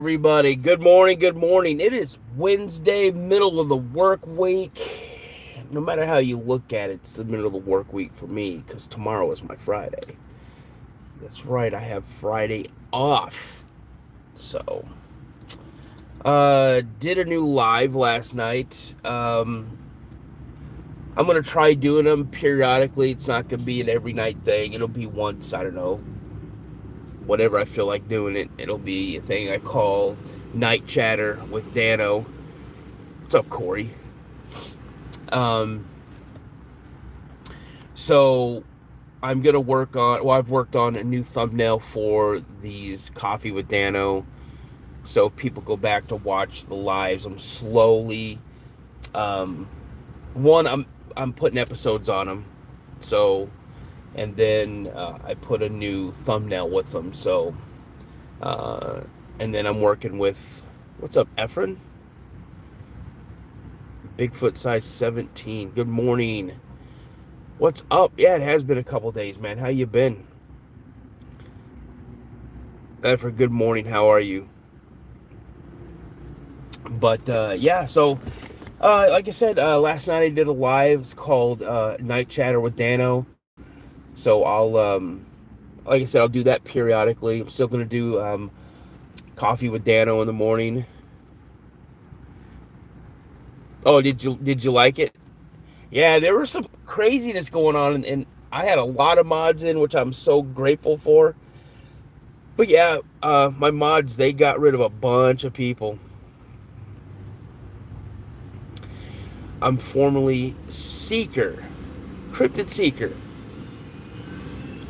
Everybody, good morning, good morning. It is Wednesday, middle of the work week. No matter how you look at it, it's the middle of the work week for me because tomorrow is my Friday. That's right, I have Friday off. So, did a new live last night. I'm gonna try doing them periodically. It's not gonna be an every night thing. It'll be once, I don't know, whenever I feel like doing it. It'll be a thing I call Night Chatter with Dano. What's up, Corey? Um, so I'm gonna work on. Well, I've worked on a new thumbnail for these Coffee with Dano. So if people go back to watch the lives, I'm slowly. Um, one, I'm putting episodes on them. So, and then I put a new thumbnail with them. So, uh, and then I'm working with. What's up, Efren? Bigfoot size 17. Good morning. What's up? Yeah, it has been a couple days, man. How you been? For good morning. How are you? But yeah, so like I said, last night I did a live. It's called Night Chatter with Dano. So like I said, I'll do that periodically. I'm still gonna do Coffee with Dano in the morning. Oh, did you like it? Yeah, there was some craziness going on, and I had a lot of mods in, which I'm so grateful for. But yeah, my mods, they got rid of a bunch of people. I'm formerly Seeker, Cryptid Seeker.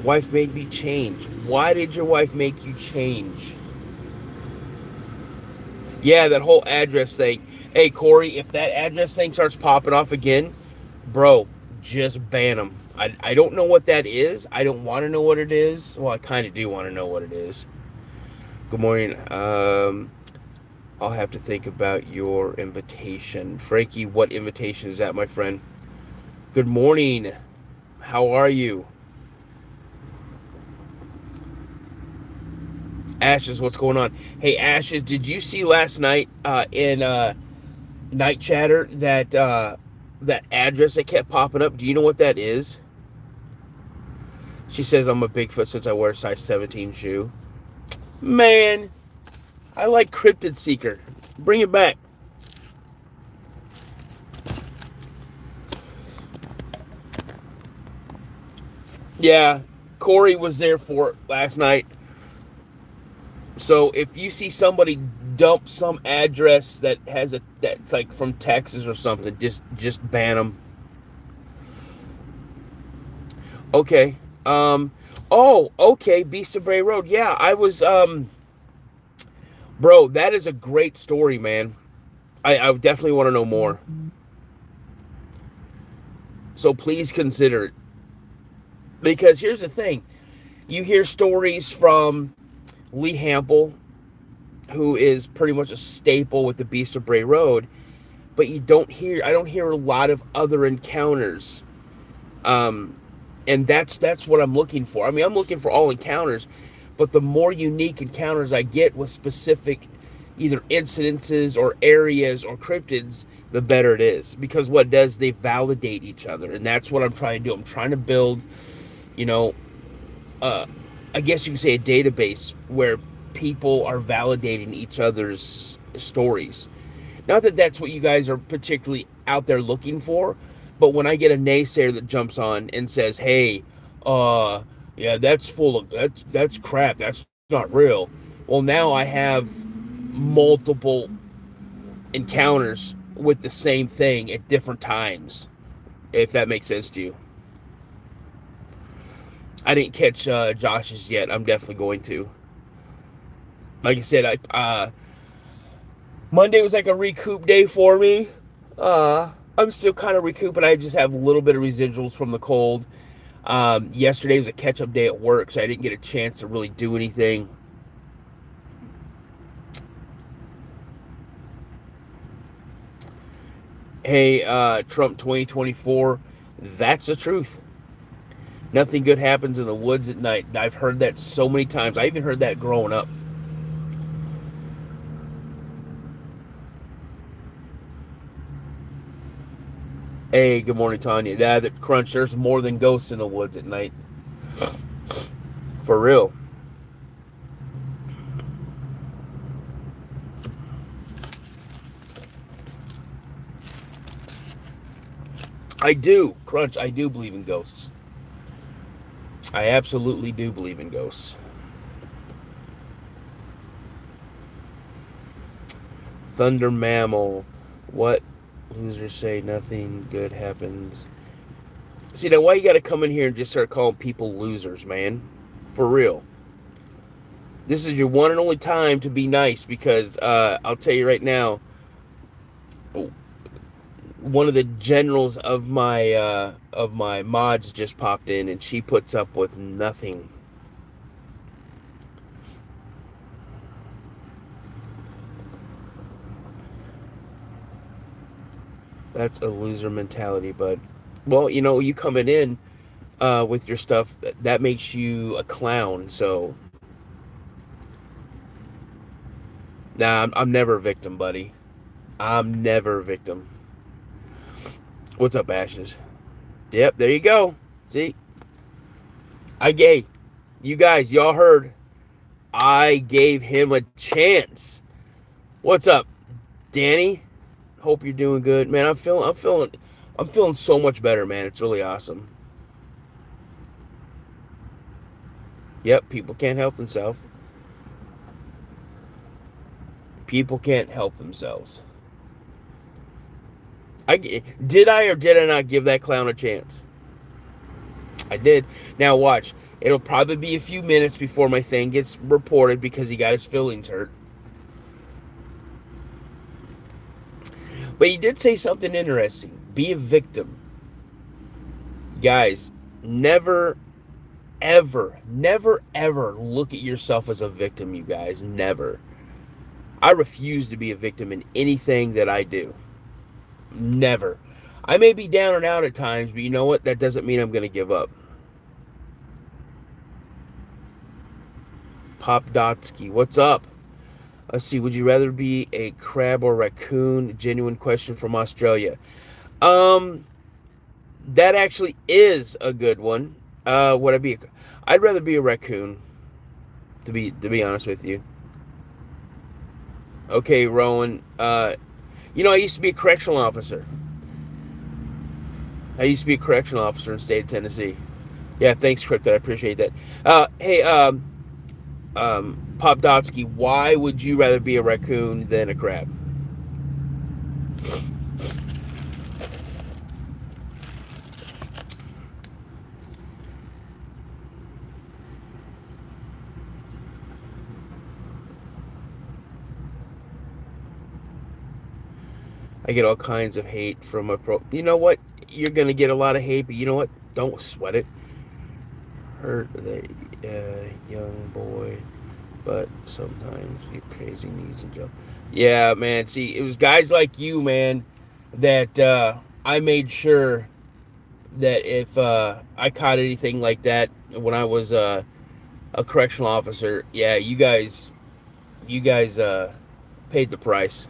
Wife made me change. Why did your wife make you change? Yeah, that whole address thing. Hey, Corey, if that address thing starts popping off again, bro, just ban them. I don't know what that is. I don't want to know what it is. Well, I kind of do want to know what it is. Good morning. I'll have to think about your invitation. Frankie, what invitation is that, my friend? Good morning. How are you? Ashes, what's going on? Hey, Ashes, did you see last night in Night Chatter that address that kept popping up? Do you know what that is? She says I'm a Bigfoot since I wear a size 17 shoe. Man, I like Cryptid Seeker. Bring it back. Yeah, Corey was there for it last night. So if you see somebody dump some address that has that's like from Texas or something, just ban them. Okay. Um. Oh, okay. Beast of Bray Road. Yeah, I was. Bro, that is a great story, man. I definitely want to know more. So please consider it. Because here's the thing: you hear stories from Lee Hample, who is pretty much a staple with the Beast of Bray Road, but you don't hear. I don't hear a lot of other encounters. Um, and that's what I'm looking for. I mean, I'm looking for all encounters, but the more unique encounters I get with specific either incidences or areas or cryptids, the better it is. Because what it does, they validate each other, and that's what I'm trying to do. I'm trying to build, you know, uh, I guess you can say a database where people are validating each other's stories. Not that that's what you guys are particularly out there looking for, but when I get a naysayer that jumps on and says, "Hey, yeah, that's full of that's crap. That's not real." Well, now I have multiple encounters with the same thing at different times. If that makes sense to you. I didn't catch Josh's yet. I'm definitely going to. Like I said, Monday was like a recoup day for me. I'm still kind of recouping. I just have a little bit of residuals from the cold. Yesterday was a catch-up day at work, so I didn't get a chance to really do anything. Hey, Trump 2024, that's the truth. Nothing good happens in the woods at night. I've heard that so many times. I even heard that growing up. Hey, good morning, Tanya. Yeah, that Crunch, there's more than ghosts in the woods at night. For real. I do, Crunch, I do believe in ghosts. I absolutely do believe in ghosts. Thunder Mammal. What losers say nothing good happens. See, now why you gotta come in here and just start calling people losers, man? For real. This is your one and only time to be nice because I'll tell you right now, one of the generals of my mods just popped in and she puts up with nothing. That's a loser mentality, but well, you coming in with your stuff that makes you a clown. So nah, I'm never a victim, buddy. I'm never a victim. What's up, Ashes? Yep, there you go. See, I gave you guys, y'all heard. I gave him a chance. What's up, Danny? Hope you're doing good, man. I'm feeling so much better, man. It's really awesome. Yep, people can't help themselves. People can't help themselves. Did I or did I not give that clown a chance? I did. Now watch. It'll probably be a few minutes before my thing gets reported because he got his feelings hurt. But he did say something interesting. Be a victim. Guys, never, ever look at yourself as a victim, you guys. Never. I refuse to be a victim in anything that I do. Never. I may be down and out at times, but you know what? That doesn't mean I'm going to give up. Pop Dotsky, what's up? Let's see. Would you rather be a crab or raccoon? Genuine question from Australia. That actually is a good one. Would I be? I'd rather be a raccoon. To be honest with you. Okay, Rowan. I used to be a correctional officer. I used to be a correctional officer in the state of Tennessee. Yeah, thanks, Cryptid. I appreciate that. Hey, Pop Dotsky, why would you rather be a raccoon than a crab? I get all kinds of hate from my pro. You know what? You're gonna get a lot of hate, but you know what? Don't sweat it. Hurt the young boy, but sometimes you crazy needs and jump. Yeah, man. See, it was guys like you, man, that I made sure that if I caught anything like that when I was a correctional officer, yeah, you guys paid the price.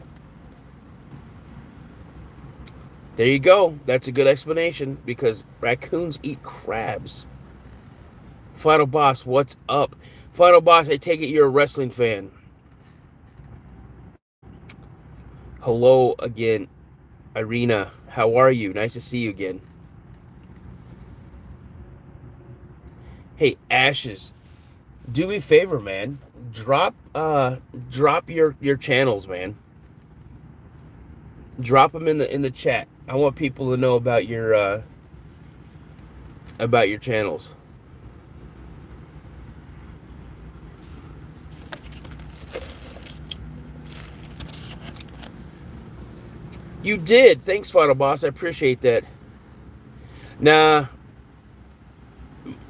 There you go. That's a good explanation because raccoons eat crabs. Final Boss, what's up? Final Boss, I take it you're a wrestling fan. Hello again, Irina. How are you? Nice to see you again. Hey, Ashes, do me a favor, man. Drop your channels, man. Drop them in the chat. I want people to know about your channels. You did. Thanks, Final Boss. I appreciate that. Nah,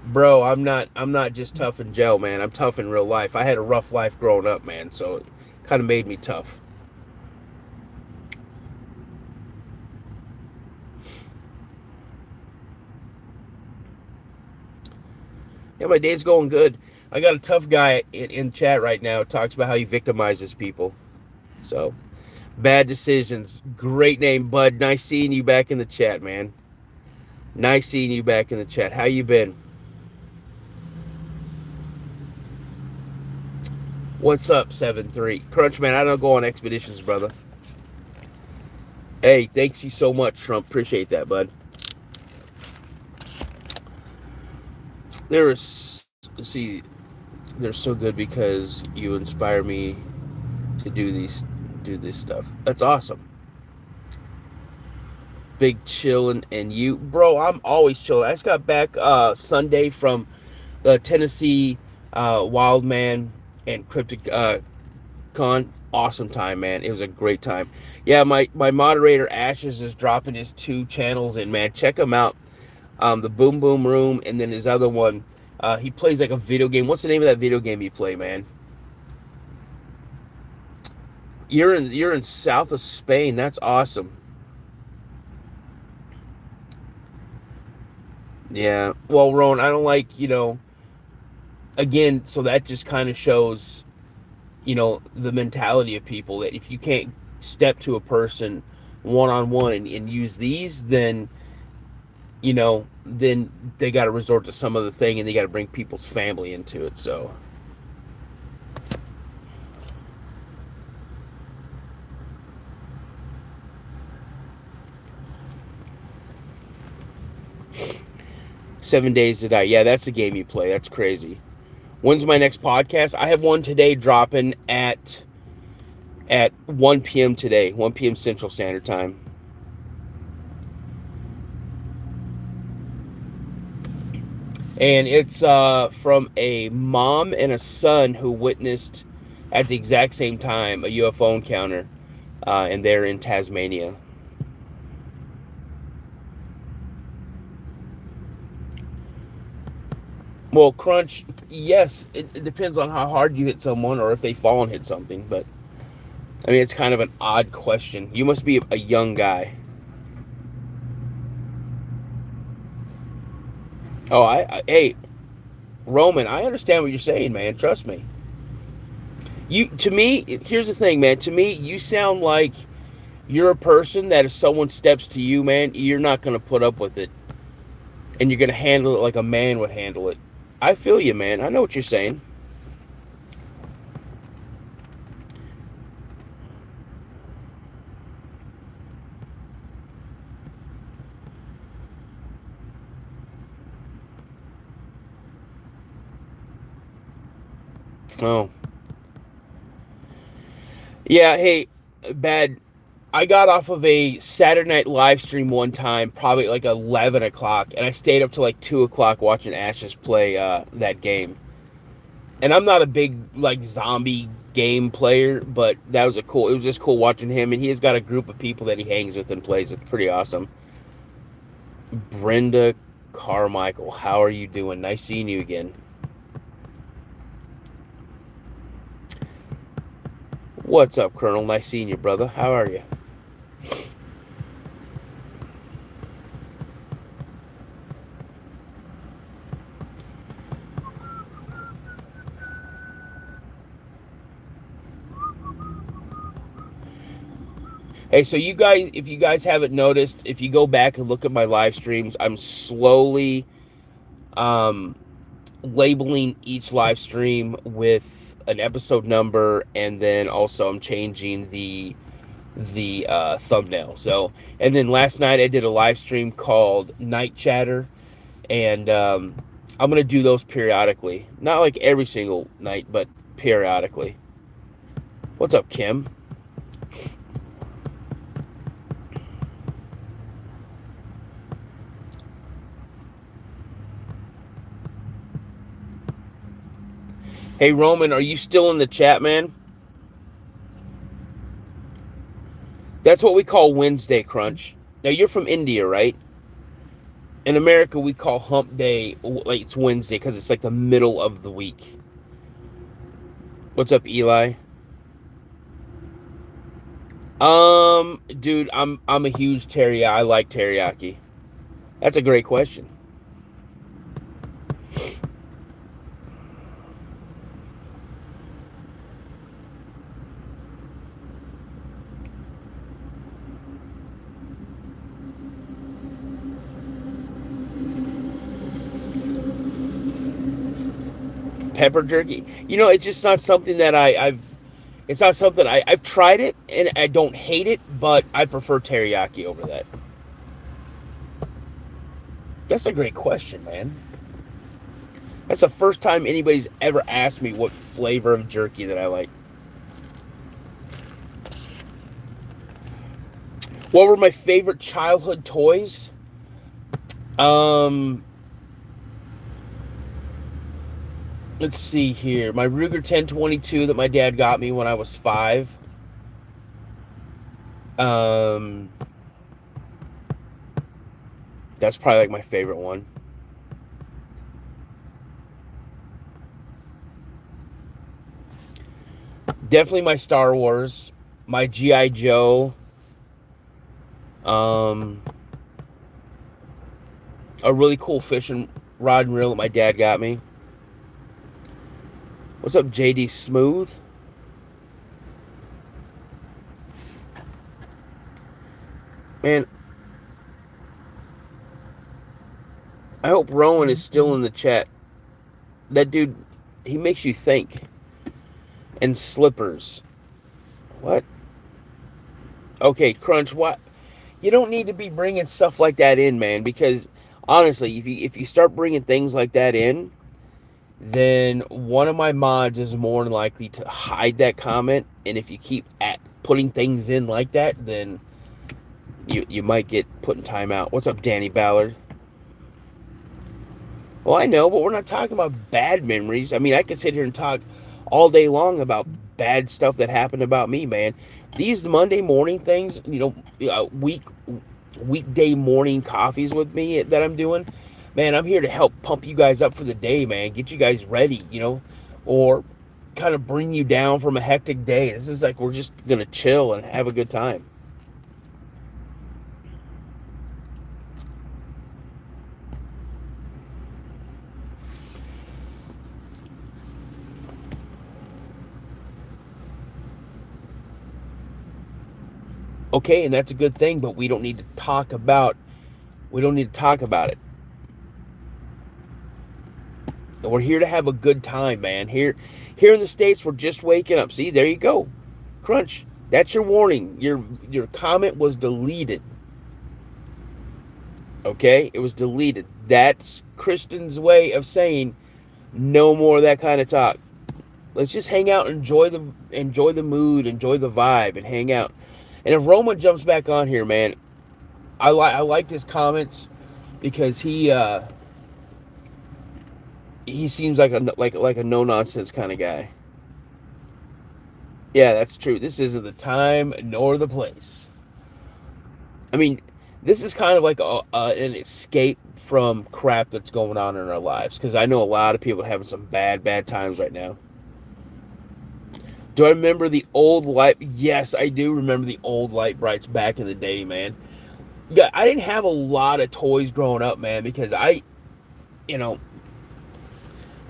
bro, I'm not just tough in jail, man. I'm tough in real life. I had a rough life growing up, man, so it kind of made me tough. Yeah, my day's going good. I got a tough guy in chat right now. Talks about how he victimizes people. So, Bad Decisions. Great name, bud. Nice seeing you back in the chat, man. Nice seeing you back in the chat. How you been? What's up, 7-3? Crunchman, I don't go on expeditions, brother. Hey, thanks you so much, Trump. Appreciate that, bud. See, they're so good because you inspire me to do this stuff. That's awesome. Big chillin', and you, bro. I'm always chilling. I just got back Sunday from the Tennessee Wildman and Cryptid Con. Awesome time, man. It was a great time. Yeah, my moderator Ashes is dropping his 2 channels in, man. Check him out. The Boom Boom Room, and then his other one. He plays like a video game. What's the name of that video game you play, man? You're in south of Spain. That's awesome. Yeah. Well, Roan, I don't like, again, so that just kind of shows, the mentality of people that if you can't step to a person one-on-one and use these, then, then they got to resort to some other thing and they got to bring people's family into it. So, Seven Days to Die. Yeah, that's the game you play. That's crazy. When's my next podcast? I have one today dropping at 1 p.m. today, 1 p.m. Central Standard Time. And it's from a mom and a son who witnessed at the exact same time a UFO encounter, and they're in Tasmania. Well, Crunch, yes, it depends on how hard you hit someone or if they fall and hit something. But, I mean, it's kind of an odd question. You must be a young guy. Oh, hey, Roman, I understand what you're saying, man. Trust me. To me, here's the thing, man. To me, you sound like you're a person that if someone steps to you, man, you're not going to put up with it. And you're going to handle it like a man would handle it. I feel you, man. I know what you're saying. Oh. Yeah, hey, bad. I got off of a Saturday night live stream one time, probably like 11 o'clock, and I stayed up till like 2 o'clock watching Ashes play that game. And I'm not a big, like, zombie game player, but it was just cool watching him, and he has got a group of people that he hangs with and plays. It's pretty awesome. Brenda Carmichael, how are you doing? Nice seeing you again. What's up, Colonel? Nice seeing you, brother. How are you? Hey, so you guys, if you guys haven't noticed, if you go back and look at my live streams, I'm slowly labeling each live stream with an episode number, and then also I'm changing the thumbnail. So, and then last night I did a live stream called Night Chatter, and I'm gonna do those periodically, not like every single night, but periodically. What's up, Kim? Hey, Roman, are you still in the chat, man? That's what we call Wednesday Crunch. Now, you're from India, right? In America, we call Hump Day, like it's Wednesday, because it's like the middle of the week. What's up, Eli? Dude, I'm a huge teriyaki. I like teriyaki. That's a great question. Pepper jerky. It's just not something that I've. It's not something I've tried it and I don't hate it, but I prefer teriyaki over that. That's a great question, man. That's the first time anybody's ever asked me what flavor of jerky that I like. What were my favorite childhood toys? Let's see here. My Ruger 1022 that my dad got me when I was 5. That's probably like my favorite one. Definitely my Star Wars, my G.I. Joe, a really cool fishing rod and reel that my dad got me. What's up, JD Smooth? Man, I hope Rowan is still in the chat. That dude, he makes you think. And slippers. What? Okay, Crunch, what? You don't need to be bringing stuff like that in, man, because honestly, if you start bringing things like that in, then one of my mods is more than likely to hide that comment, and if you keep putting things in like that, then you might get put in timeout. What's up, Danny Ballard? Well, I know, but we're not talking about bad memories. I mean, I could sit here and talk all day long about bad stuff that happened about me, man. These Monday morning things, weekday morning coffees with me that I'm doing, man, I'm here to help pump you guys up for the day, man. Get you guys ready, or kind of bring you down from a hectic day. This is like we're just going to chill and have a good time. Okay, and that's a good thing, but we don't need to talk about it. We're here to have a good time, man. Here in the States, we're just waking up. See, there you go. Crunch, that's your warning. Your comment was deleted. Okay? It was deleted. That's Kristen's way of saying no more of that kind of talk. Let's just hang out and enjoy the mood, enjoy the vibe, and hang out. And if Roman jumps back on here, man, I liked his comments because he seems like a no nonsense kind of guy. Yeah, that's true. This isn't the time nor the place. I mean, this is kind of like an escape from crap that's going on in our lives, because I know a lot of people are having some bad times right now. Do I remember the old light? Yes, I do remember the old light brights back in the day, man. Yeah, I didn't have a lot of toys growing up, man, because my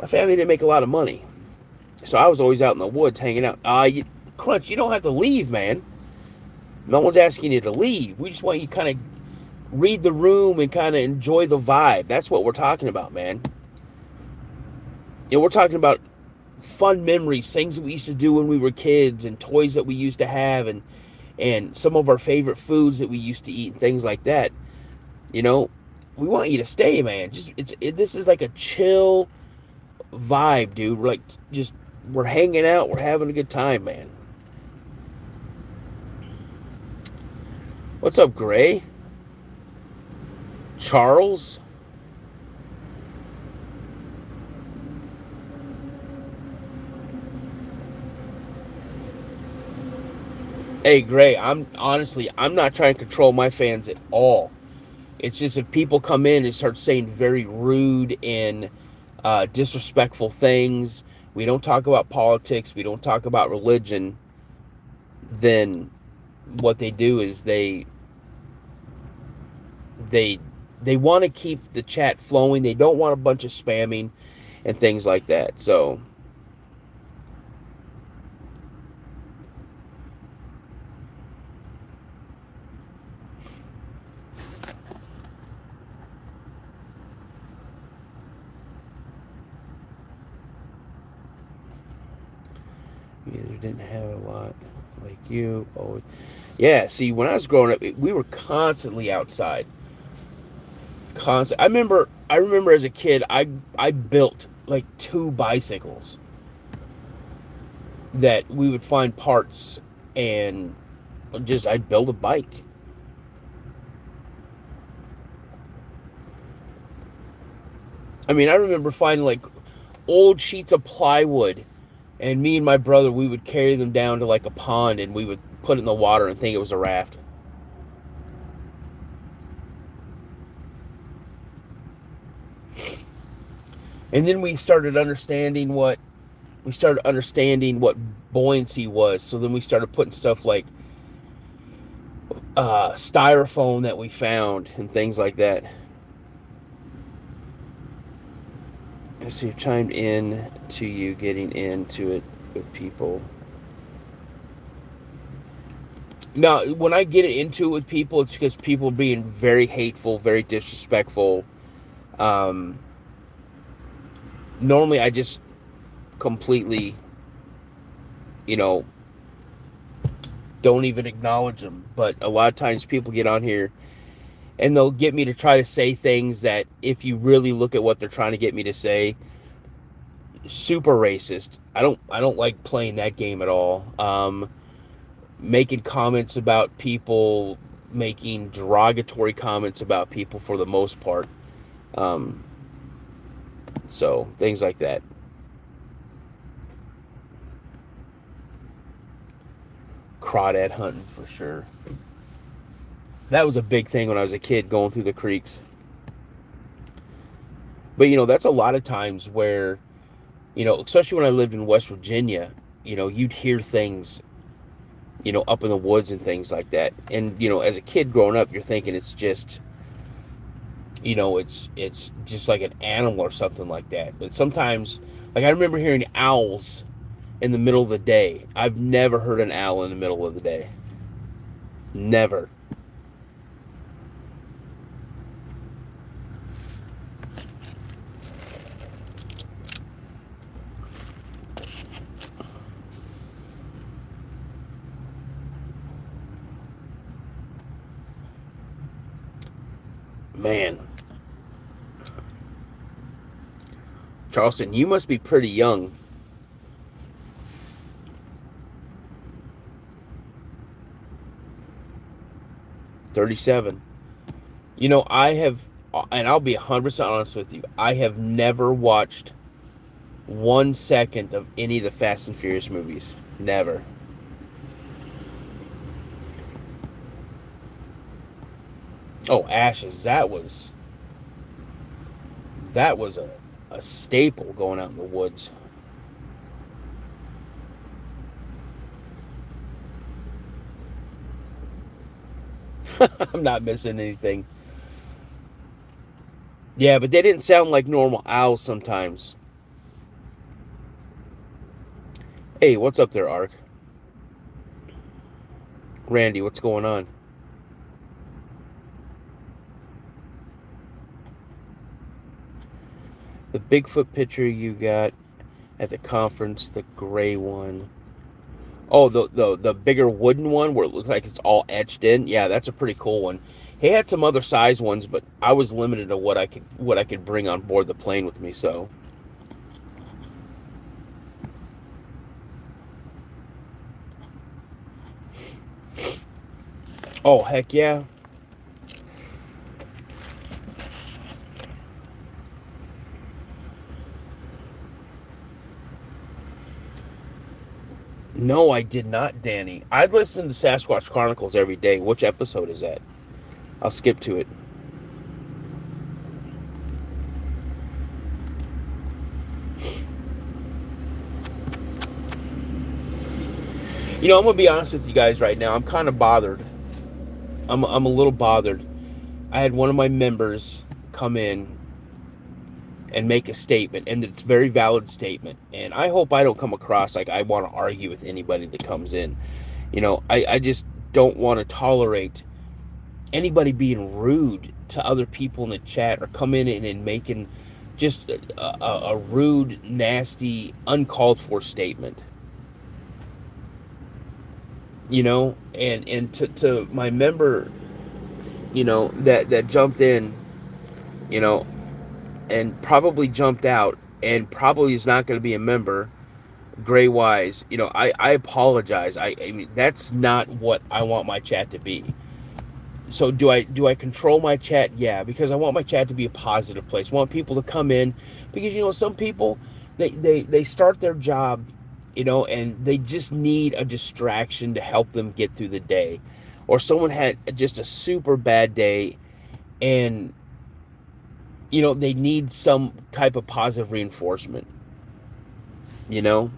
family didn't make a lot of money. So I was always out in the woods hanging out. Crunch, you don't have to leave, man. No one's asking you to leave. We just want you to kind of read the room and kind of enjoy the vibe. That's what we're talking about, man. We're talking about fun memories, things that we used to do when we were kids, and toys that we used to have, and some of our favorite foods that we used to eat, and things like that. We want you to stay, man. This is like a chill vibe, dude. We're hanging out, we're having a good time, man. What's up, Gray? Charles? Hey, Gray, I'm not trying to control my fans at all. It's just if people come in and start saying very rude and disrespectful things, we don't talk about politics, we don't talk about religion, then what they do is they want to keep the chat flowing. They don't want a bunch of spamming and things like that. So didn't have a lot like you. Oh, yeah. See, when I was growing up, we were constantly outside. Constant. I remember. I remember as a kid, I built like 2 bicycles that we would find parts, and just I'd build a bike. I mean, I remember finding like old sheets of plywood, and me and my brother, we would carry them down to like a pond, and we would put it in the water and think it was a raft. And then we started understanding what buoyancy was. So then we started putting stuff like styrofoam that we found and things like that. So you chimed in to you getting into it with people. Now, when I get into it with people, it's because people are being very hateful, very disrespectful. Um, Normally, I just completely, you know, don't even acknowledge them. But a lot of times people get on here and they'll get me to try to say things that, if you really look at what they're trying to get me to say, super racist. I don't like playing that game at all. Making comments about people, making derogatory comments about people for the most part. Um, so things like that. Crawdad hunting for sure. That was a big thing when I was a kid, going through the creeks. But that's a lot of times where, especially when I lived in West Virginia, you'd hear things, up in the woods and things like that. And, as a kid growing up, you're thinking it's just, it's just like an animal or something like that. But sometimes, like I remember hearing owls in the middle of the day. I've never heard an owl in the middle of the day. Never. Man. Charleston, you must be pretty young. $37. I have, and I'll be 100% honest with you, I have never watched 1 second of any of the Fast and Furious movies. Never. Oh, Ashes. That was a staple going out in the woods. I'm not missing anything. Yeah, but they didn't sound like normal owls sometimes. Hey, what's up there, Ark? Randy, what's going on? The Bigfoot picture you got at the conference, the gray one. Oh, the bigger wooden one where it looks like it's all etched in. Yeah, that's a pretty cool one. He had some other size ones, but I was limited to what I could bring on board the plane with me. So, oh heck yeah. No, I did not, Danny. I listen to Sasquatch Chronicles every day. Which episode is that? I'll skip to it. I'm gonna be honest with you guys right now. I'm kind of bothered. I'm a little bothered. I had one of my members come in and make a statement, and it's a very valid statement. And I hope I don't come across like I want to argue with anybody that comes in. I just don't want to tolerate anybody being rude to other people in the chat, or come in and making just a rude, nasty, uncalled for statement. and to my member, that jumped in, you know, and probably jumped out and probably is not going to be a member, Gray Wise, I apologize. I mean, that's not what I want my chat to be. So do I control my chat? Yeah, because I want my chat to be a positive place. I want people to come in because some people they start their job, and they just need a distraction to help them get through the day. Or someone had just a super bad day, and they need some type of positive reinforcement, you know.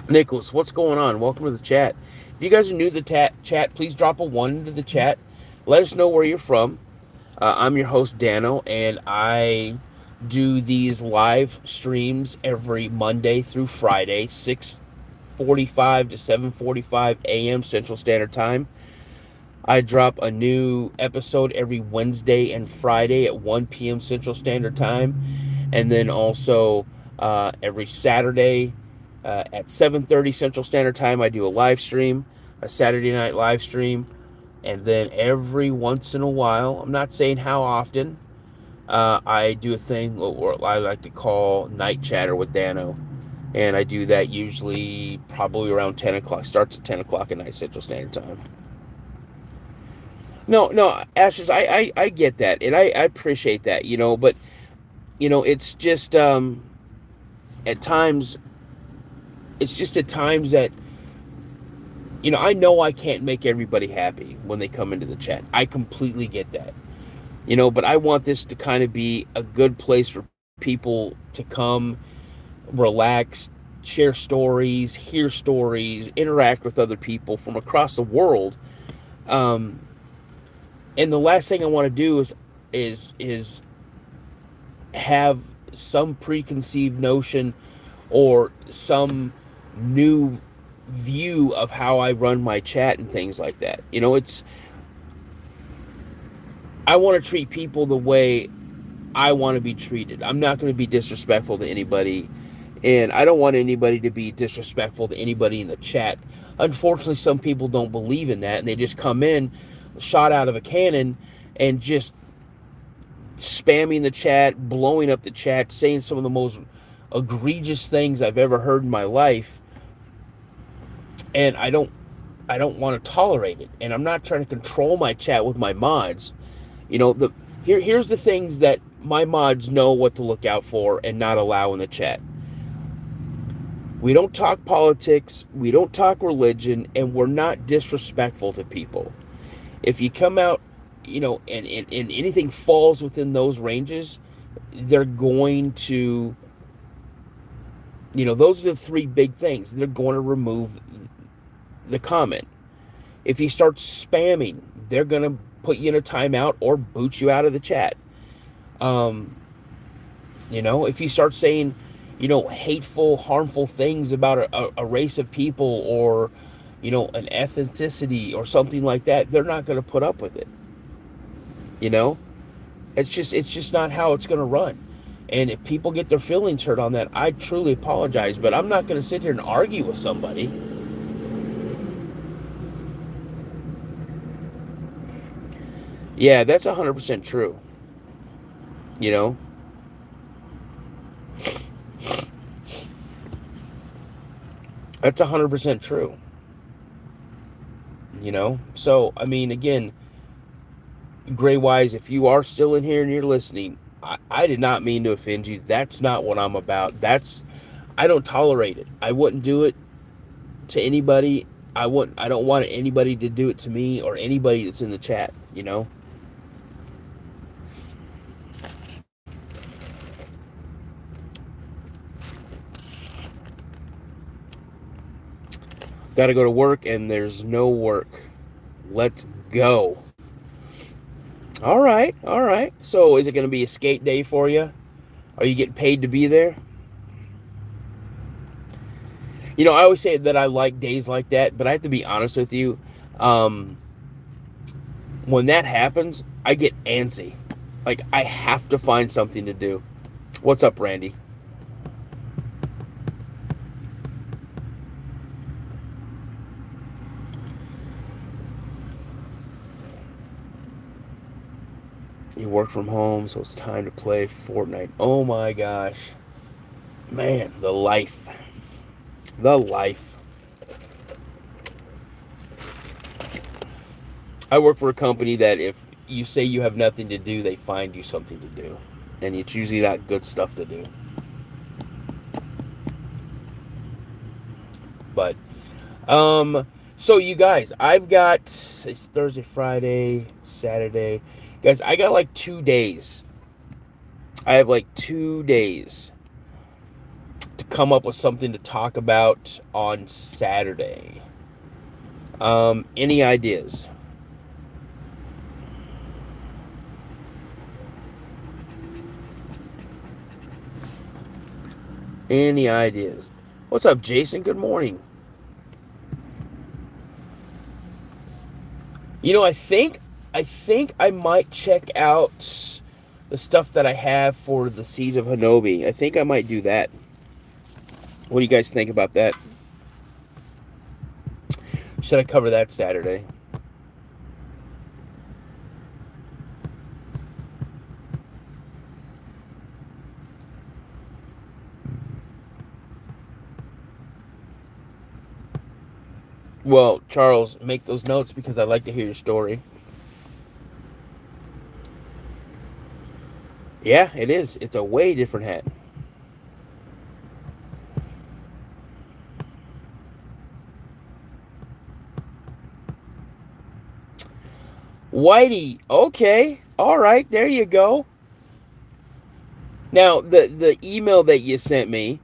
Nicholas, what's going on? Welcome to the chat. If you guys are new to the chat, please drop a 1 into the chat. Let us know where you're from. I'm your host, Dano, and I do these live streams every Monday through Friday, 6:45 to 7:45 a.m. Central Standard Time. I drop a new episode every Wednesday and Friday at 1 p.m. Central Standard Time. And then also every Saturday at 7:30 Central Standard Time, I do a live stream, a Saturday night live stream. And then every once in a while, I'm not saying how often, I do a thing what I like to call Night Chatter with Dano. And I do that usually probably around 10 o'clock. Starts at 10 o'clock at night Central Standard Time. No, Ashes, I get that, and I appreciate that, but, it's just, at times, that, I know I can't make everybody happy when they come into the chat. I completely get that, but I want this to kind of be a good place for people to come, relax, share stories, hear stories, interact with other people from across the world. And the last thing I want to do is have some preconceived notion or some new view of how I run my chat and things like that. I want to treat people the way I want to be treated. I'm not going to be disrespectful to anybody, and I don't want anybody to be disrespectful to anybody in the chat. Unfortunately, some people don't believe in that, and they just come in shot out of a cannon and just spamming the chat, blowing up the chat, saying some of the most egregious things I've ever heard in my life. And I don't want to tolerate it. And I'm not trying to control my chat with my mods. Here's the things that my mods know what to look out for and not allow in the chat. We don't talk politics, we don't talk religion, and we're not disrespectful to people. If you come out, and anything falls within those ranges, they're going to, those are the 3 big things. They're going to remove the comment. If you start spamming, they're going to put you in a timeout or boot you out of the chat. If you start saying, hateful, harmful things about a race of people or, an ethnicity or something like that, they're not going to put up with it. It's just not how it's going to run. And if people get their feelings hurt on that, I truly apologize, but I'm not going to sit here and argue with somebody. Yeah, that's 100% true. That's 100% true. So, I mean, again, Gray Wise, if you are still in here and you're listening, I did not mean to offend you. That's not what I'm about. I don't tolerate it. I wouldn't do it to anybody. I don't want anybody to do it to me or anybody that's in the chat, Got to go to work and there's no work. Let's go. All right. So is it going to be a skate day for you? Are you getting paid to be there? I always say that I like days like that, but I have to be honest with you. When that happens, I get antsy. Like, I have to find something to do. What's up, Randy? You work from home, so it's time to play Fortnite. Oh my gosh. Man, the life. The life. I work for a company that if you say you have nothing to do, they find you something to do. And it's usually not good stuff to do. But, so you guys, I've got, it's Thursday, Friday, Saturday. Guys, I got like 2 days. I have like 2 days to come up with something to talk about on Saturday. Any ideas? Any ideas? What's up, Jason? Good morning. You know, I think I might check out the stuff that I have for the Siege of Hanobi. I think I might do that. What do you guys think about that? Should I cover that Saturday? Well, Charles, make those notes because I'd like to hear your story. Yeah, it is. It's a way different hat. Whitey. Okay. All right. There you go. Now, the email that you sent me,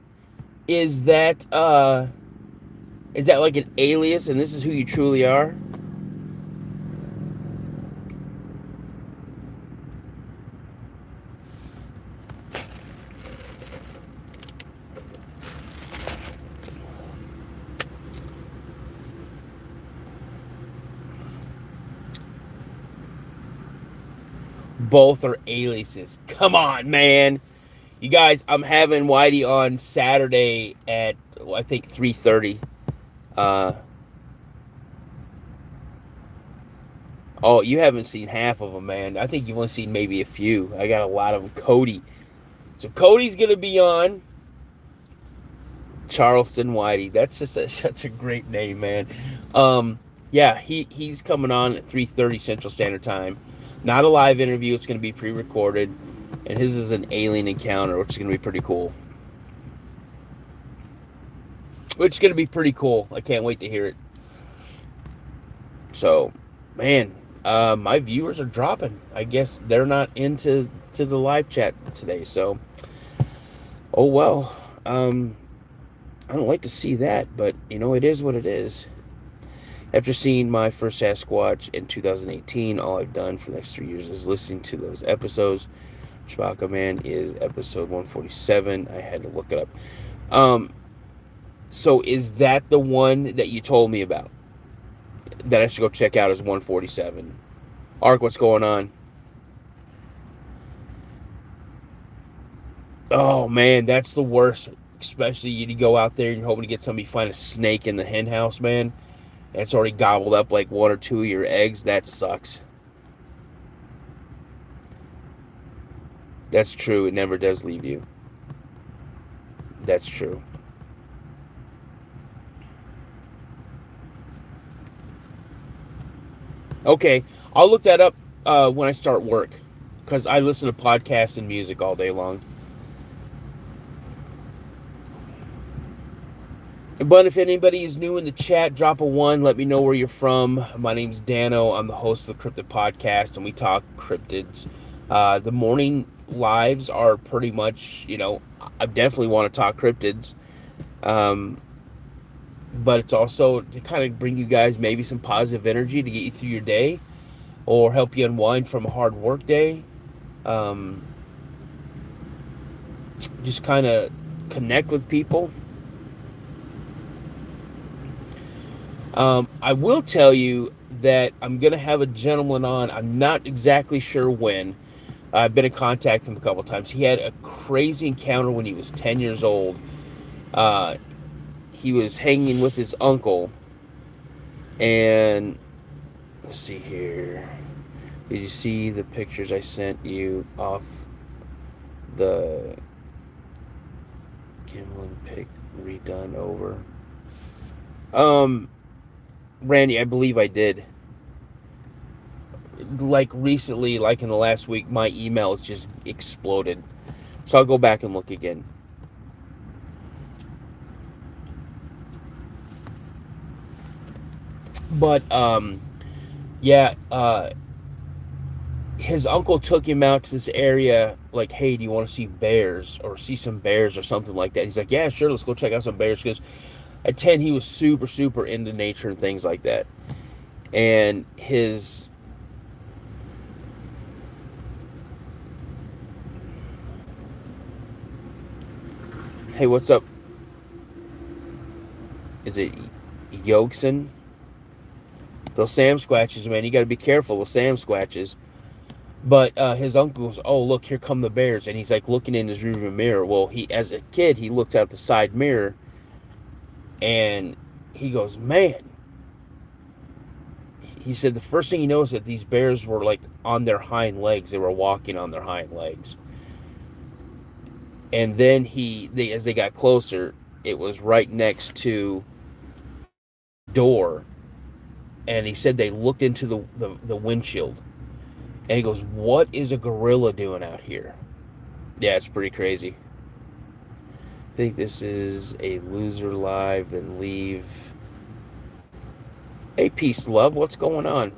is that like an alias and this is who you truly are? Both are aliases. Come on, man. You guys, I'm having Whitey on Saturday at I think 3:30. Uh oh, you haven't seen half of them, man. I think you've only seen maybe a few. I got a lot of them. Cody. So Cody's gonna be on. Charleston Whitey. That's just such a great name, man. Yeah, he's coming on at 3:30 Central Standard Time. Not a live interview. It's going to be pre-recorded, and his is an alien encounter, which is going to be pretty cool. Which is going to be pretty cool. I can't wait to hear it. So, man, my viewers are dropping. I guess they're not into the live chat today. So, oh well. I don't like to see that, but it is what it is. After seeing my first Sasquatch in 2018, all I've done for the next 3 years is listening to those episodes. Chewbacca Man is episode 147. I had to look it up. So is that the one that you told me about? That I should go check out as 147. Ark, what's going on? Oh man, that's the worst. Especially you go out there and you're hoping to get somebody find a snake in the hen house, man. And it's already gobbled up like one or two of your eggs. That sucks. That's true. It never does leave you. That's true. Okay, I'll look that up when I start work, because I listen to podcasts and music all day long. But if anybody is new in the chat, drop a 1. Let me know where you're from. My name's Dano. I'm the host of the Cryptid podcast, and we talk cryptids. The morning lives are pretty much, I definitely want to talk cryptids. But it's also to kind of bring you guys maybe some positive energy to get you through your day, or help you unwind from a hard work day. Just kind of connect with people. I will tell you that I'm going to have a gentleman on. I'm not exactly sure when. I've been in contact with him a couple times. He had a crazy encounter when he was 10 years old. He was hanging with his uncle. And let's see here. Did you see the pictures I sent you off the Gimlin pick redone over? Um, Randy, I believe I did. Like recently, like in the last week, my emails just exploded. So I'll go back and look again. But yeah, his uncle took him out to this area, like, hey, do you want to see bears or see some bears or something like that? He's like, yeah, sure, let's go check out some bears. Because at 10, he was super, super into nature and things like that. And his, hey, what's up? Is it Yogson? Those Sam Squatches, man, you got to be careful. Those Sam Squatches. But his uncle goes, oh, look, here come the bears. And he's like looking in his rearview mirror. Well, he, as a kid, he looked out the side mirror and he goes, man. He said the first thing he noticed that these bears were like on their hind legs. They were walking on their hind legs. And then as they got closer, it was right next to a door. And he said they looked into the windshield. And he goes, what is a gorilla doing out here? Yeah, it's pretty crazy. I think this is a loser live, then leave. Hey, peace, love. What's going on?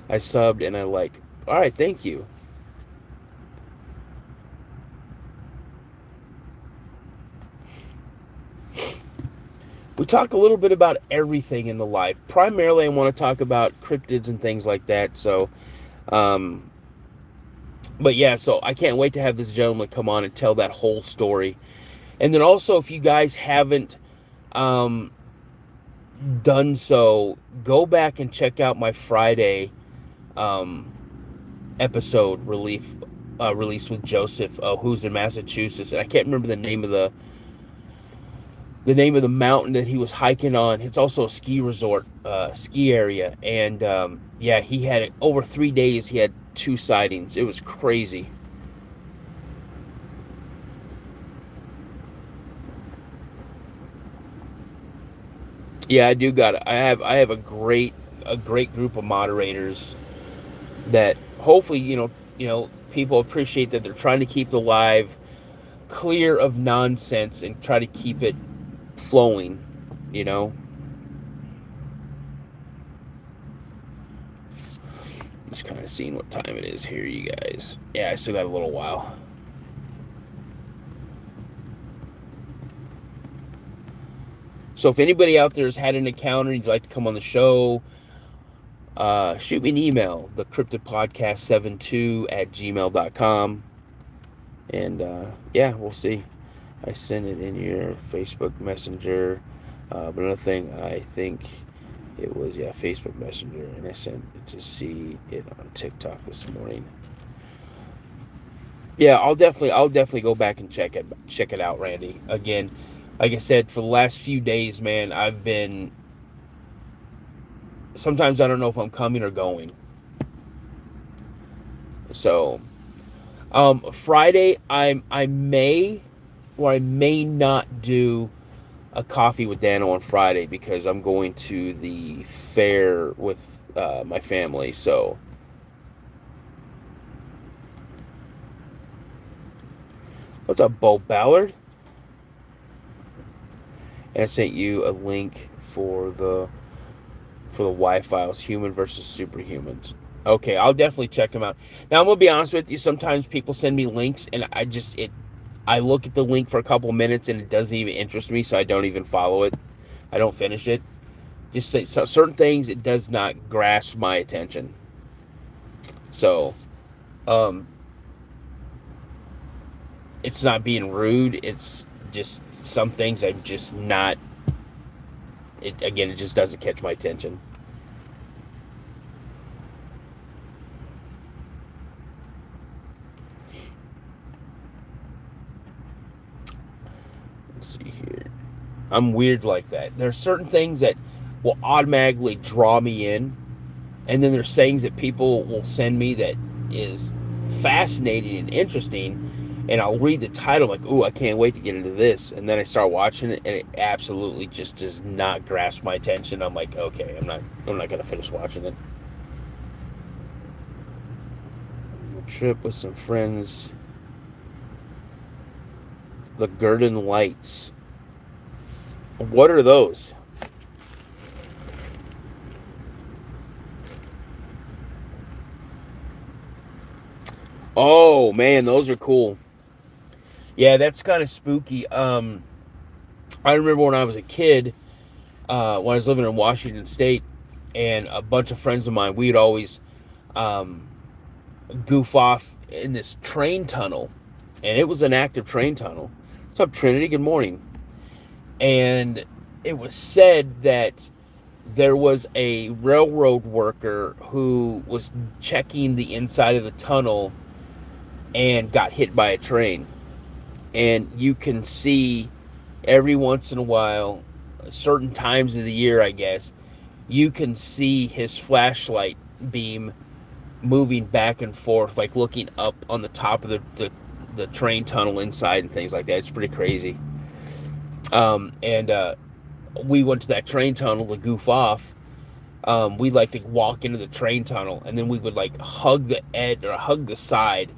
I subbed and I liked. All right, thank you. We talk a little bit about everything in the live. Primarily, I want to talk about cryptids and things like that. So, but yeah, so I can't wait to have this gentleman come on and tell that whole story. And then also, if you guys haven't done so, go back and check out my Friday episode release with Joseph, who's in Massachusetts, and I can't remember the name of the mountain that he was hiking on. It's also a ski resort, ski area, and yeah, he had over 3 days. He had 2 sightings. It was crazy. Yeah, I have a great group of moderators that hopefully people appreciate that they're trying to keep the live clear of nonsense and try to keep it flowing, you know. Just kind of seeing what time it is here, you guys. Yeah, I still got a little while. So if anybody out there has had an encounter and you'd like to come on the show, shoot me an email, thecryptidpodcast72@gmail.com. And yeah, we'll see. I sent it in your Facebook Messenger. But another thing, I think it was, yeah, Facebook Messenger, and I sent it to see it on TikTok this morning. Yeah, I'll definitely go back and check it out, Randy. Again, like I said, for the last few days, man, I've been. Sometimes I don't know if I'm coming or going. So, Friday, I may or I may not do a coffee with Dano on Friday because I'm going to the fair with my family. So, what's up, Bo Ballard? And I sent you a link for the Y files, human versus superhumans. Okay, I'll definitely check them out. Now I'm gonna be honest with you. Sometimes people send me links, and I look at the link for a couple minutes, and it doesn't even interest me, so I don't even follow it. I don't finish it. Just say certain things, it does not grasp my attention. So, it's not being rude. It's just some things I'm just not. It just doesn't catch my attention. Let's see here. I'm weird like that. There's certain things that will automatically draw me in. And then there's things that people will send me that is fascinating and interesting, and I'll read the title like, "Ooh, I can't wait to get into this." And then I start watching it, and it absolutely just does not grasp my attention. I'm like, "Okay, I'm not gonna finish watching it." A trip with some friends. The Gurdon Lights. What are those? Oh man, those are cool. Yeah, that's kind of spooky. I remember when I was a kid, when I was living in Washington State, and a bunch of friends of mine, we'd always um, goof off in this train tunnel, and it was an active train tunnel. What's up, Trinity? Good morning. And it was said that there was a railroad worker who was checking the inside of the tunnel and got hit by a train. And you can see every once in a while, certain times of the year, I guess, you can see his flashlight beam moving back and forth, like looking up on the top of the train tunnel inside and things like that. It's pretty crazy. And we went to that train tunnel to goof off. We'd like to walk into the train tunnel, and then we would like hug the edge or hug the side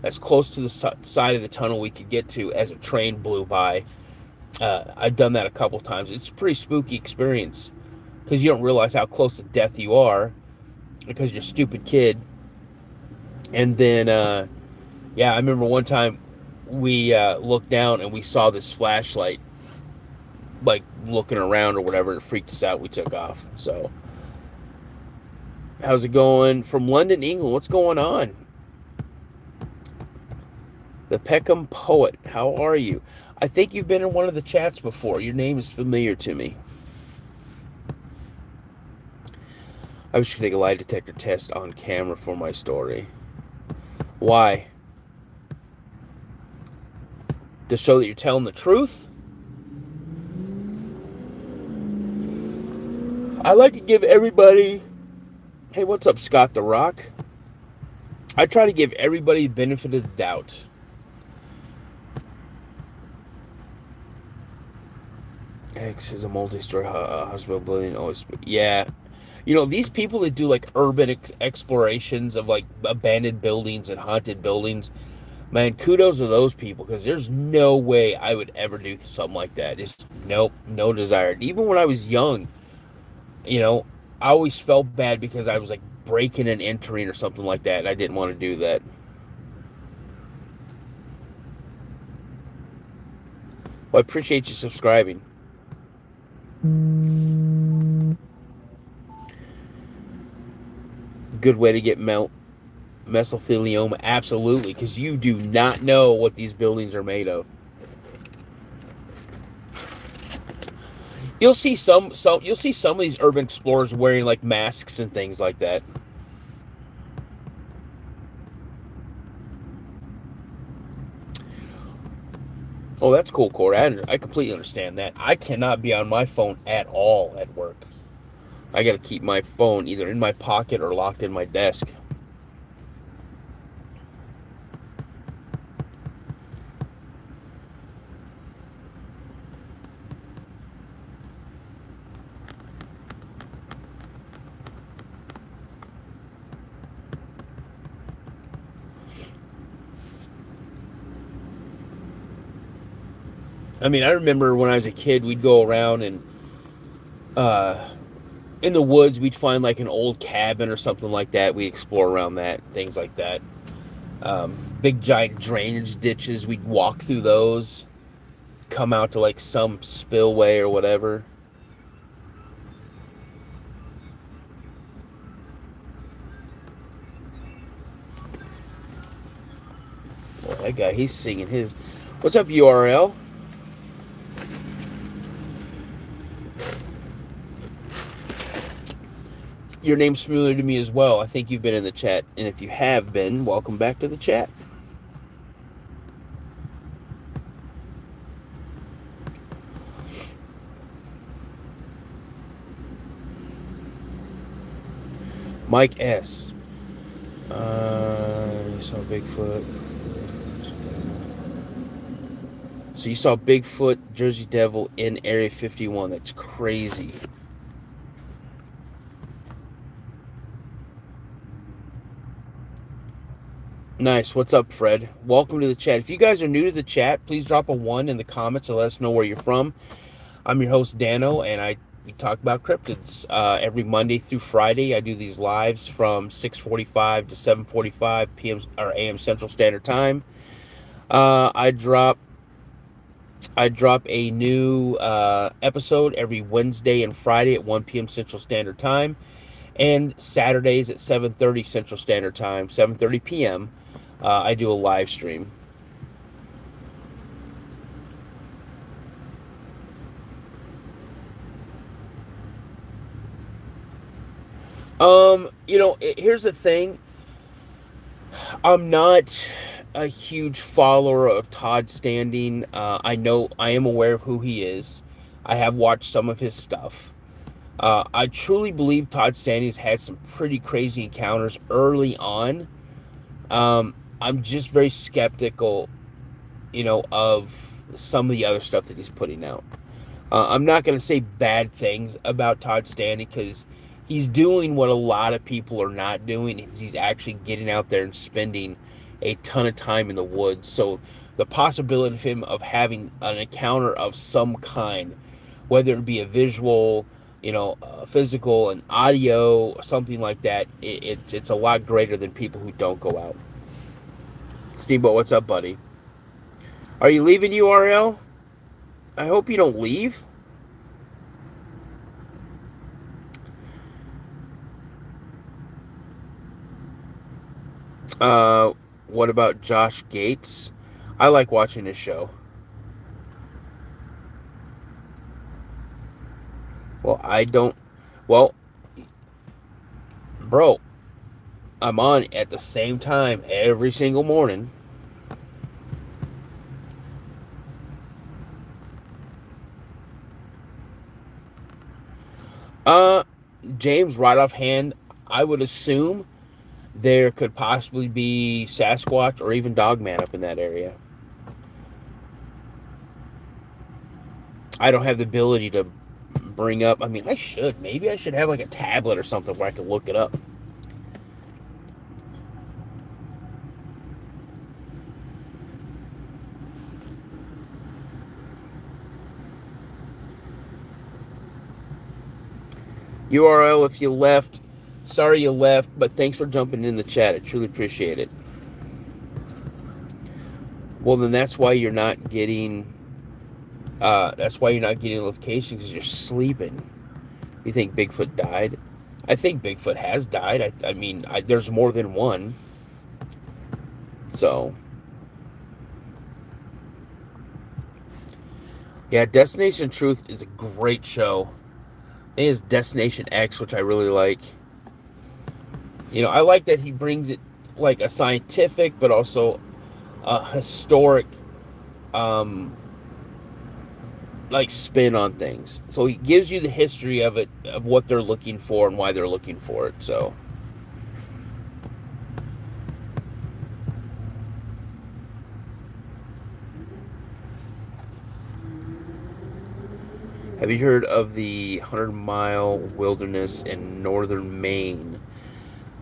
as close to the side of the tunnel we could get to as a train blew by. I've done that a couple times. It's a pretty spooky experience because you don't realize how close to death you are because you're a stupid kid. And then, yeah, I remember one time we looked down and we saw this flashlight, like looking around or whatever. It freaked us out. We took off. So, how's it going from London, England? What's going on? The Peckham Poet, how are you? I think you've been in one of the chats before. Your name is familiar to me. I wish you could take a lie detector test on camera for my story. Why? To show that you're telling the truth? I like to give everybody... Hey, what's up, Scott the Rock? I try to give everybody the benefit of the doubt. X is a multi-story hospital building. Always, yeah. You know, these people that do like urban explorations of like abandoned buildings and haunted buildings, man, kudos to those people, because there's no way I would ever do something like that. Just nope, no desire. Even when I was young, you know, I always felt bad because I was like breaking and entering or something like that, and I didn't want to do that. Well, I appreciate you subscribing. Good way to get mesothelioma, absolutely, because you do not know what these buildings are made of. You'll see some of these urban explorers wearing like masks and things like that. Oh, that's cool, Corey. I completely understand that. I cannot be on my phone at all at work. I got to keep my phone either in my pocket or locked in my desk. I mean, I remember when I was a kid, we'd go around and in the woods, we'd find like an old cabin or something like that. We explore around that, things like that. Big giant drainage ditches, we'd walk through those, come out to like some spillway or whatever. Well, that guy, he's singing his. What's up, URL? Your name's familiar to me as well. I think you've been in the chat. And if you have been, welcome back to the chat. Mike S. You saw Bigfoot. So you saw Bigfoot, Jersey Devil in Area 51. That's crazy. Nice. What's up, Fred? Welcome to the chat. If you guys are new to the chat, please drop a 1 in the comments to let us know where you're from. I'm your host, Dano, and we talk about cryptids every Monday through Friday. I do these lives from 6:45 to 7:45 p.m. or a.m. Central Standard Time. I drop a new episode every Wednesday and Friday at 1 p.m. Central Standard Time, and Saturdays at 7:30 Central Standard Time, 7:30 p.m. I do a live stream. Here's the thing. I'm not a huge follower of Todd Standing. I am aware of who he is. I have watched some of his stuff. I truly believe Todd Standing's had some pretty crazy encounters early on. I'm just very skeptical, of some of the other stuff that he's putting out. I'm not going to say bad things about Todd Standing because he's doing what a lot of people are not doing. He's actually getting out there and spending a ton of time in the woods. So the possibility of him of having an encounter of some kind, whether it be a visual, physical, an audio, something like that, it's a lot greater than people who don't go out. Steamboat, what's up, buddy? Are you leaving URL? I hope you don't leave. What about Josh Gates? I like watching his show. Well, I don't. Well, bro, I'm on at the same time every single morning. James, right offhand, I would assume there could possibly be Sasquatch or even Dogman up in that area. I don't have the ability to bring up. I mean, I should. Maybe I should have like a tablet or something where I could look it up. URL, if you left, sorry you left, but thanks for jumping in the chat. I truly appreciate it. Well, then that's why you're not getting notifications, because you're sleeping. You think Bigfoot died? I think Bigfoot has died. I mean, there's more than one. So, yeah, Destination Truth is a great show. It is Destination X, which I really like. I like that he brings it like a scientific, but also a historic, like spin on things. So he gives you the history of it, of what they're looking for and why they're looking for it. So. Have you heard of the 100-mile wilderness in northern Maine?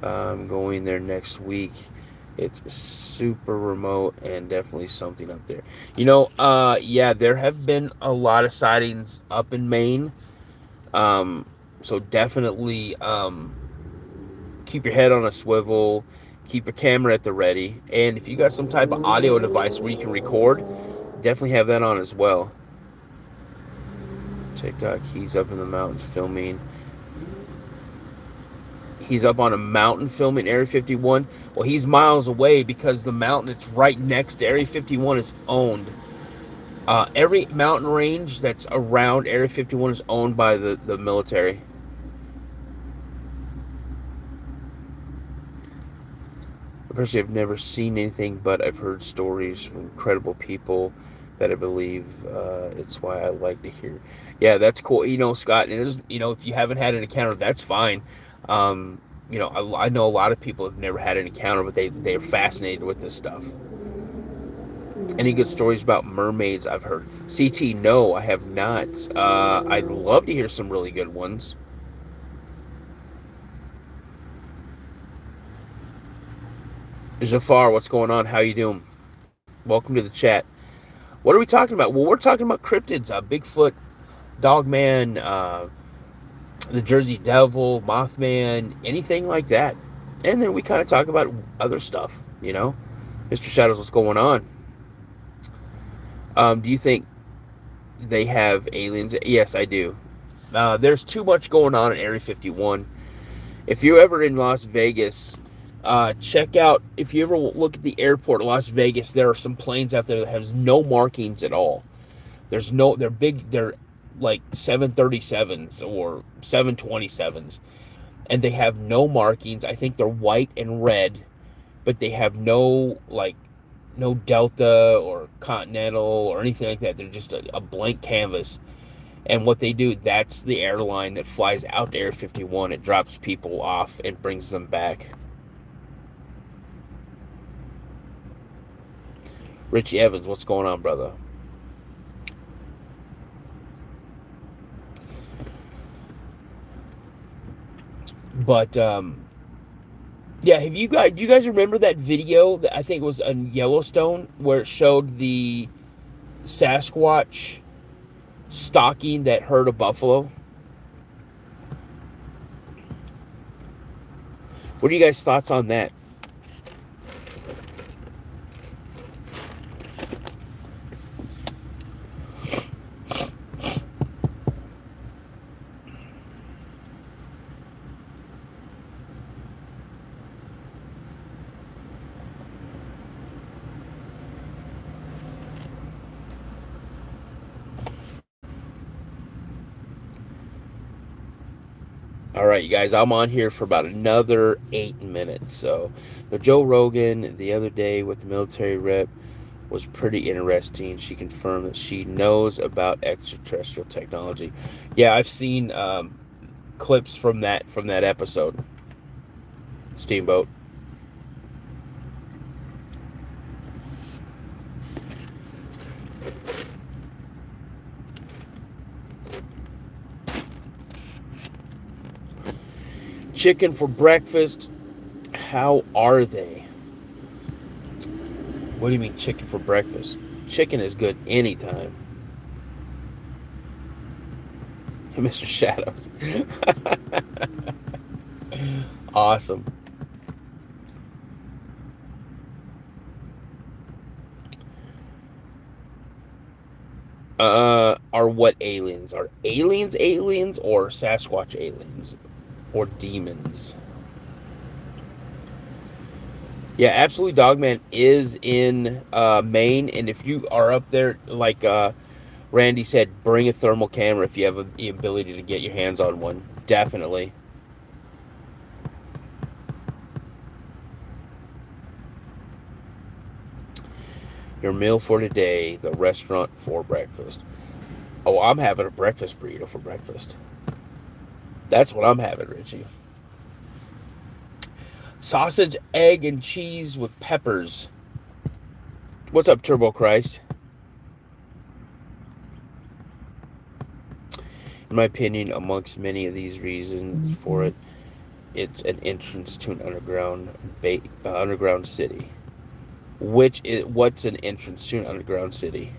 I'm going there next week. It's super remote and definitely something up there. Yeah, there have been a lot of sightings up in Maine. So definitely keep your head on a swivel, keep your camera at the ready, and if you got some type of audio device where you can record, definitely have that on as well. TikTok, he's up in the mountains filming. He's up on a mountain filming Area 51. Well, he's miles away because the mountain that's right next to Area 51 is owned. Every mountain range that's around Area 51 is owned by the military. Personally, I've never seen anything, but I've heard stories from incredible people that I believe it's why I like to hear. Yeah, that's cool. Scott, and if you haven't had an encounter, that's fine. I know a lot of people have never had an encounter, but they're fascinated with this stuff. Any good stories about mermaids I've heard? CT, no, I have not. I'd love to hear some really good ones. Jafar, what's going on? How you doing? Welcome to the chat. What are we talking about? Well, we're talking about cryptids, Bigfoot, Dogman, the Jersey Devil, Mothman, anything like that. And then we kind of talk about other stuff, Mr. Shadows, what's going on? Do you think they have aliens? Yes, I do. There's too much going on in Area 51. If you're ever in Las Vegas, check out, if you ever look at the airport of Las Vegas, there are some planes out there that has no markings at all. They're big, they're like 737s or 727s, and they have no markings. I think they're white and red, but they have no Delta or Continental or anything like that. They're just a blank canvas. And what they do, that's the airline that flies out to Area 51. It drops people off and brings them back. Richie Evans, what's going on, brother? But yeah, do you guys remember that video that I think was in Yellowstone where it showed the Sasquatch stalking that herd of buffalo? What are you guys' thoughts on that? All right, you guys, I'm on here for about another 8 minutes. So, the Joe Rogan the other day with the military rep was pretty interesting. She confirmed that she knows about extraterrestrial technology. Yeah, I've seen clips from that episode. Steamboat. Chicken for breakfast. How are they? What do you mean chicken for breakfast? Chicken is good anytime. Mr. Shadows. Awesome. Are what aliens? Are aliens or Sasquatch aliens? Or demons? Yeah, Absolutely Dogman is in Maine, and if you are up there, like Randy said, bring a thermal camera if you have the ability to get your hands on one. Definitely. Your meal for today, the restaurant for breakfast. Oh, I'm having a breakfast burrito for breakfast. That's what I'm having, Richie. Sausage, egg, and cheese with peppers. What's up, Turbo Christ? In my opinion, amongst many of these reasons for it, it's an entrance to an underground city. What's an entrance to an underground city?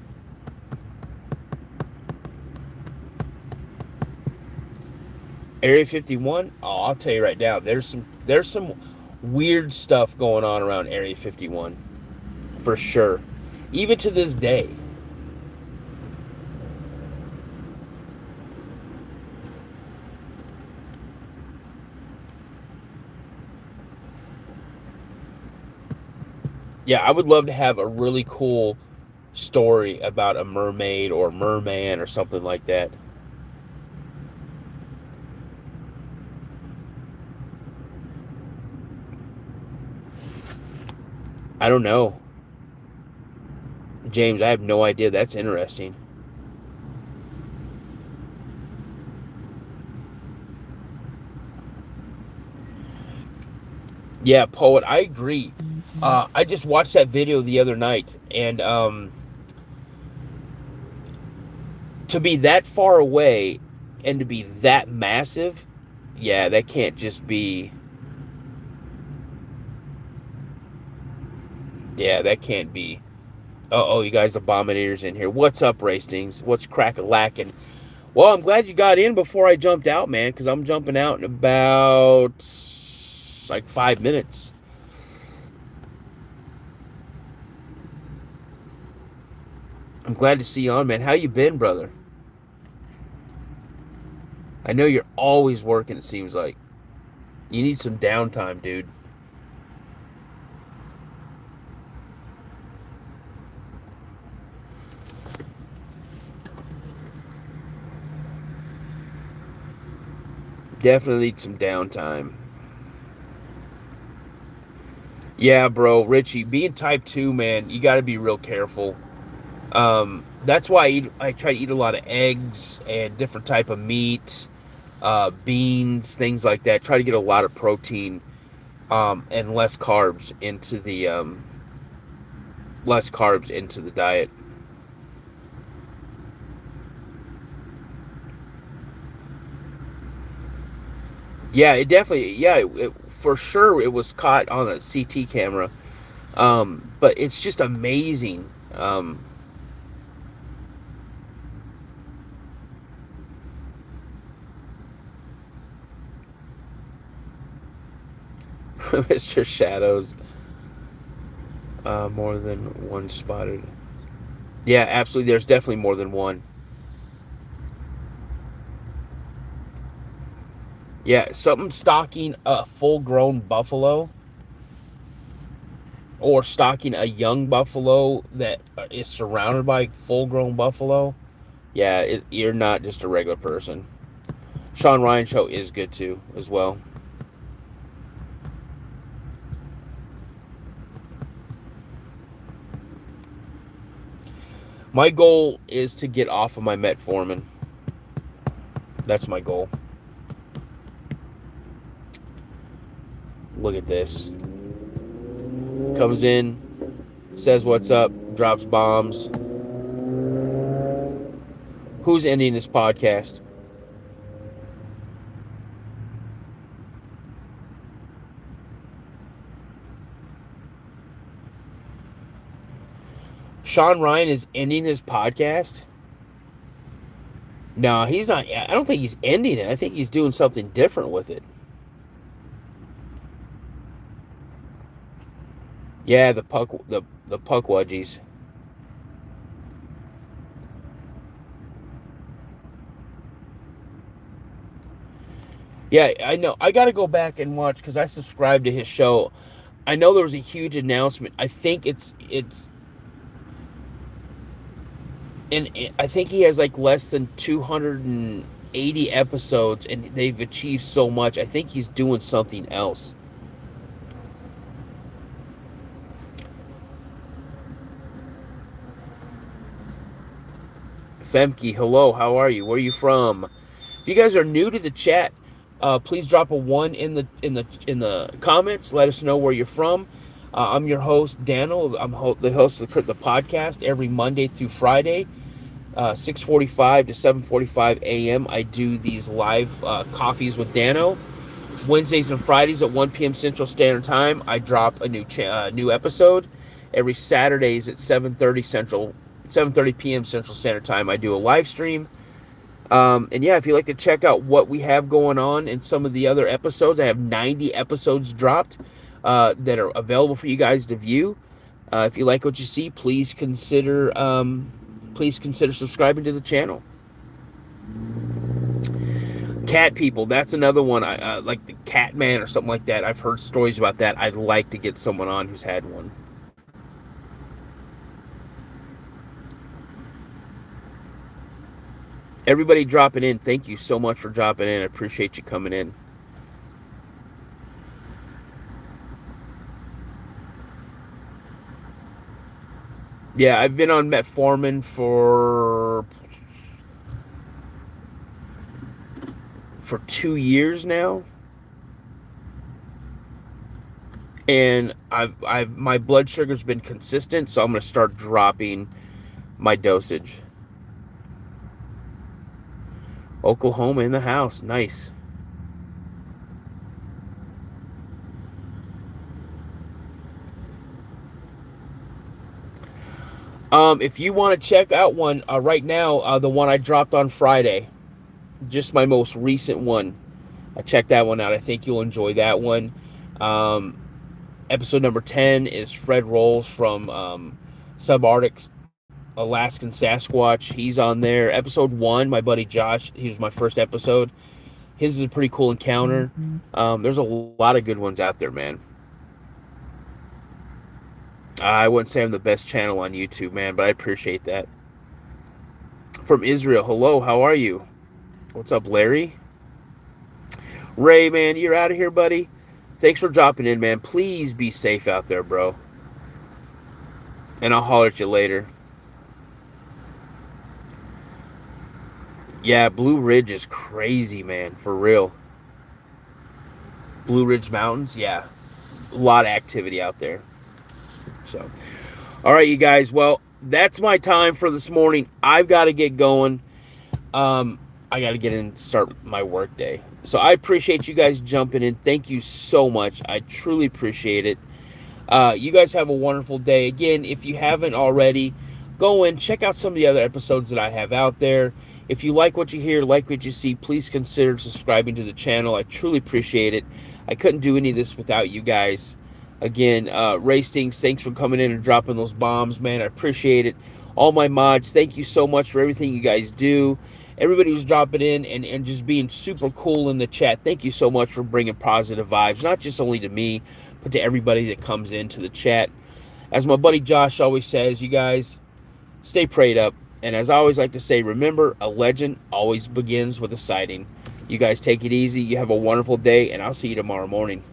Area 51? Oh, I'll tell you right now, there's some weird stuff going on around Area 51. For sure. Even to this day. Yeah, I would love to have a really cool story about a mermaid or merman or something like that. I don't know. James, I have no idea. That's interesting. Yeah, poet. I agree. I just watched that video the other night, and to be that far away and to be that massive, yeah, that can't just be. Yeah, that can't be. Oh, you guys, abominators in here. What's up, Racings? What's crack-a-lacking? Well, I'm glad you got in before I jumped out, man, because I'm jumping out in about like 5 minutes. I'm glad to see you on, man. How you been, brother? I know you're always working, it seems like. You need some downtime, dude. Definitely need some downtime. Yeah, bro, Richie, being type 2, man, you got to be real careful. That's why I try to eat a lot of eggs and different type of meat, beans, things like that. Try to get a lot of protein, and less carbs into the diet. Yeah, it definitely. Yeah, for sure, it was caught on a CT camera. But it's just amazing. Mr. Shadows, more than one spotted. Yeah, absolutely. There's definitely more than one. Yeah, something stalking a full-grown buffalo or stalking a young buffalo that is surrounded by full-grown buffalo. Yeah, you're not just a regular person. Sean Ryan show is good too, as well. My goal is to get off of my metformin. That's my goal. Look at this. Comes in, says what's up, drops bombs. Who's ending this podcast? Sean Ryan is ending his podcast? No, he's not. I don't think he's ending it. I think he's doing something different with it. Yeah, the Puckwudgies. Yeah, I know. I got to go back and watch because I subscribed to his show. I know there was a huge announcement. I think it's and I think he has like less than 280 episodes, and they've achieved so much. I think he's doing something else. Femke, hello. How are you? Where are you from? If you guys are new to the chat, please drop a one in the comments. Let us know where you're from. I'm your host, Dano. I'm the host of the podcast every Monday through Friday, 6:45 to 7:45 a.m. I do these live coffees with Dano. Wednesdays and Fridays at 1 p.m. Central Standard Time, I drop a new episode. Every Saturdays at 7:30 p.m. Central Standard Time, I do a live stream. And yeah, if you'd like to check out what we have going on in some of the other episodes, I have 90 episodes dropped that are available for you guys to view. If you like what you see, please consider subscribing to the channel. Cat people, that's another one. I like the Cat Man or something like that. I've heard stories about that. I'd like to get someone on who's had one. Everybody dropping in, thank you so much for dropping in. I appreciate you coming in. Yeah, I've been on metformin for 2 years now. and I've my blood sugar's been consistent, so I'm going to start dropping my dosage. Oklahoma in the house. Nice. If you want to check out one right now, the one I dropped on Friday, just my most recent one, check that one out. I think you'll enjoy that one. Um, Episode number 10 is Fred Rolls from Subarctic Alaskan Sasquatch. He's on there. Episode 1, my buddy Josh, he was my first episode. His is a pretty cool encounter. There's a lot of good ones out there, man. I wouldn't say I'm the best channel on YouTube, man, but I appreciate that. From Israel, hello, how are you? What's up, Larry? Ray, man, you're out of here, buddy. Thanks for dropping in, man. Please be safe out there, bro. And I'll holler at you later. Yeah, Blue Ridge is crazy, man, for real. Blue Ridge Mountains, yeah. A lot of activity out there. So, all right, you guys. Well, that's my time for this morning. I've got to get going. I got to get in and start my work day. So I appreciate you guys jumping in. Thank you so much. I truly appreciate it. You guys have a wonderful day. Again, if you haven't already, go and check out some of the other episodes that I have out there. If you like what you hear, like what you see, please consider subscribing to the channel. I truly appreciate it. I couldn't do any of this without you guys. Again, Ray Stings, thanks for coming in and dropping those bombs, man. I appreciate it. All my mods, thank you so much for everything you guys do. Everybody who's dropping in and just being super cool in the chat, thank you so much for bringing positive vibes, not just only to me, but to everybody that comes into the chat. As my buddy Josh always says, you guys, stay prayed up. And as I always like to say, remember, a legend always begins with a sighting. You guys take it easy. You have a wonderful day, and I'll see you tomorrow morning.